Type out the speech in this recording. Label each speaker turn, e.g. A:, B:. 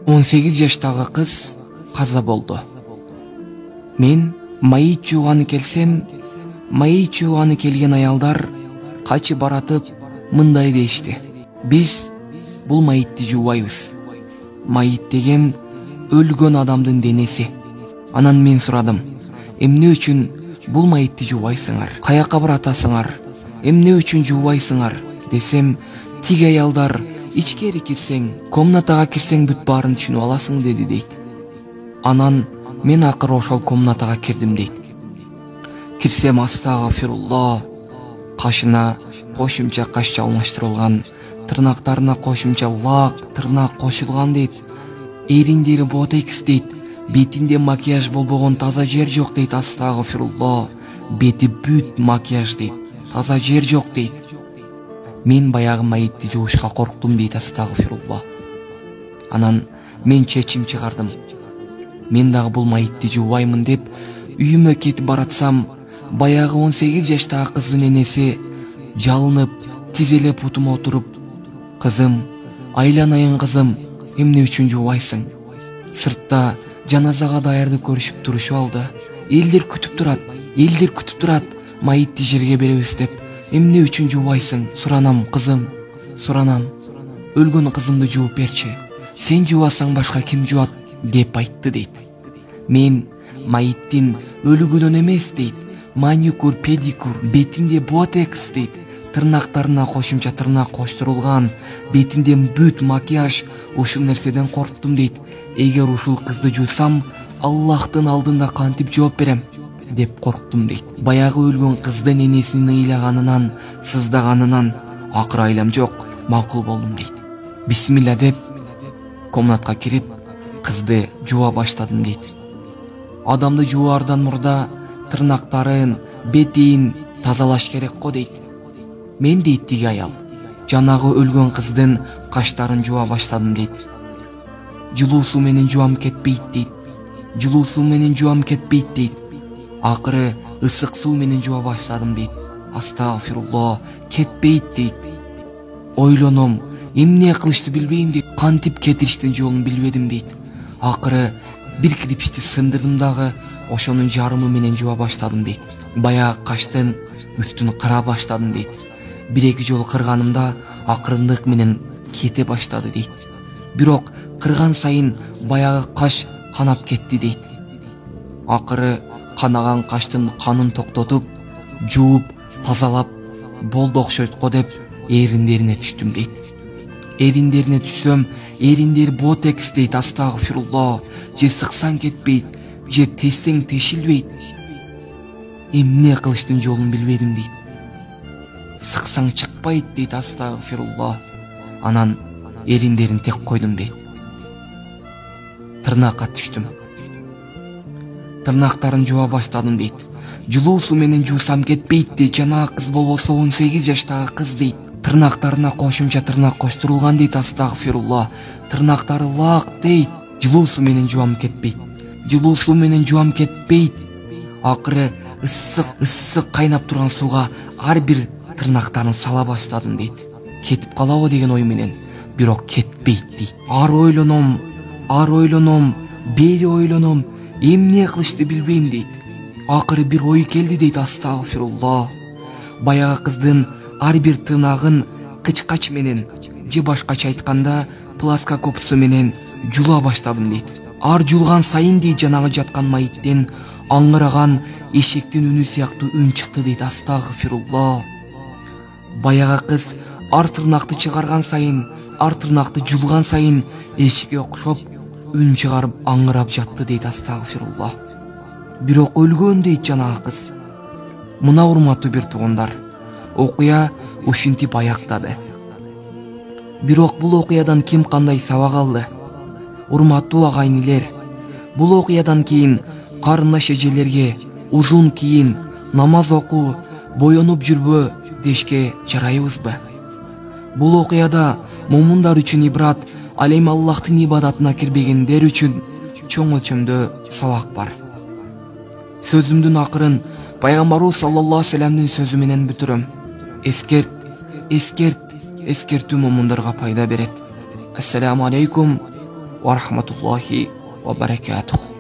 A: 18 жаштагы кыз каза болду. Мен майыт жууганы келсем, майыт жууганы келген аялдар качып баратып мындай дейишти: биз бул майытты жуубайбыз. Майыт деген өлгөн адамдын денеси. Анан мен сурадым: эмне үчүн бул майытты жуубайсыңар? Каяка баратасыңар? Эмне үчүн жуубайсыңар? Десем, тиги аялдар: ичкери кирсең, комнатага кирсең бүт баарын түшүнүп аласың деди дейт. Анан мен акыры ошол комнатага кирдим дейт. Кирсем, астагфирулла, кашына кошумча каш жалмаштырылган, тырнактарына кошумча лак тырнак кошулган дейт. Эриндери ботекс дейт. Бетинде макияж болбогон таза жер жок дейт. Астагфирулла, бети бүт макияж дейт. Таза жер жок дейт. Мен баягы майытты жуушка корктум дейт. Астагфирулла. Анан мен чечим чыгардым. Мен дагы бул майытты жуубаймын деп үйүмө кетип баратсам, баягы 18 жаштагы кыздын энеси жалынып, тизелеп утума отуруп: кызым, айланайын кызым, эмне үчүн жуубайсың? Сыртта жаназага даярдык көрүшүп турушуп алды. Элдер күтүп турат, майытты жерге беребиз деп. Эмне үчүн жуубайсың? Суранам, кызым, суранам. Өлгөн кызымды жууп берчи. Сен жуубасаң башка ким жуат? Деп айтты дейт. Мен майыттын өлүгүнөн эмес дейт. Маникюр, педикюр, бетимде ботекс дейт. Тырнактарына кошумча тырнак коштурулган, бетимден бүт макияж, ушул нерседен корктум дейт. Эгер ушул кызды жуусам, Аллахтын алдында кантип жооп берем деп корктум дейт. Баягы өлгөн кыздын энесинин ыйлаганынан, сыздаганынан акыры айлам жок, макул болдум дейт. Бисмилла деп комнатка кирип, кызды жууа баштадым дейт. Адамды жууардан мурда тырнактарын, бетин тазалаш керек го дейт. Мен дейт тиги аял, жанагы өлгөн кыздын каштарын жууа баштадым дейт. Жылуу суу менен жуам кетпейт дейт. Акыры ысык суу менен жуа баштадым дейт. Астагфирулла, кетпейт дейт. Ойлоном, эмне кылышты билбейм дейт. Кантип кетириштин жолун билбедим дейт. Акыры бир кирпичти сындырдым дагы, ошонун жарымы менен жуа баштадым дейт. Баягы каштын үстүн кыра баштадым дейт. Бир-эки жолу кырганымда акырындык менен кете баштады дейт. Бирок кырган сайын баягы каш канап кетти дейт. Акыры канаган каштын канын токтотуп, жууп, тазалап, болду окшойт го деп эриндерине түштүм дейт. Эриндерине түшсөм, эриндери ботекс дейт. Астагфирулла, же сыксаң кетпейт, же тессең тешилбейт. Эмне кылыштын жолун билбедим дейт. Сыксаң чыкпайт дейт. Астагфирулла. Анан эриндерин тек койдум дейт. Тырнакка түштүм. Тырнактарын жуа баштадым дейт. Жылуу суу менен жуусам кетпейт дейт. Жанагы кыз болбосо 18 жаштагы кыз дейт. Тырнактарына кошумча тырнак коштурулган дейт. Астагфирулла. Тырнактары лак дейт. Жылуу суу менен жуам кетпейт. Акыры ысык кайнап турган сууга ар бир тырнактарын сала баштадым дейт. Кетип калабы деген ой менен, бирок кетпейт дейт. Ар ойлоном, бери ойлоном, эмне кылышты билбейм дейт. Акыры бир ой келди дейт. Астагфирулла. Баягы кыздын ар бир тырнагын кычкач менен, же башкача айтканда пласкокопсу менен жула баштадым дейт. Ар жулган сайын дейт, жанагы жаткан майыттен аңыраган эшектин үнү сыяктуу үн чыкты дейт. Астагфирулла. Баягы кыз ар тырнакты чыгарган сайын, ар тырнакты жулган сайын эшикке окшоп үн чыгарып аңырап жатты дейт. Астагфирулла. Бирок өлгөн дейт жанагы кыз. Мына урматтуу бир туугандар, окуя ушинтип аяктады. Бирок бул окуядан ким кандай сабак алды? Урматтуу агайнилер, бул окуядан кийин карындаш эжелерге узун кийин, намаз окуу, боенуп жүрбө дешке жарайбызбы? Бул окуяда момундар үчүн ибрат, ал эми Аллахтын ибадатына кирбегендер үчүн чоң өлчөмдө сабак бар. Сөзүмдүн акырын пайгамбарыбыз саллаллаху алейхи вассаламдын сөзү менен бүтүрөм. Эскерт, эскертүү момундарга пайда берет. Ассаламу алейкум ва рахматуллахи ва баракатух.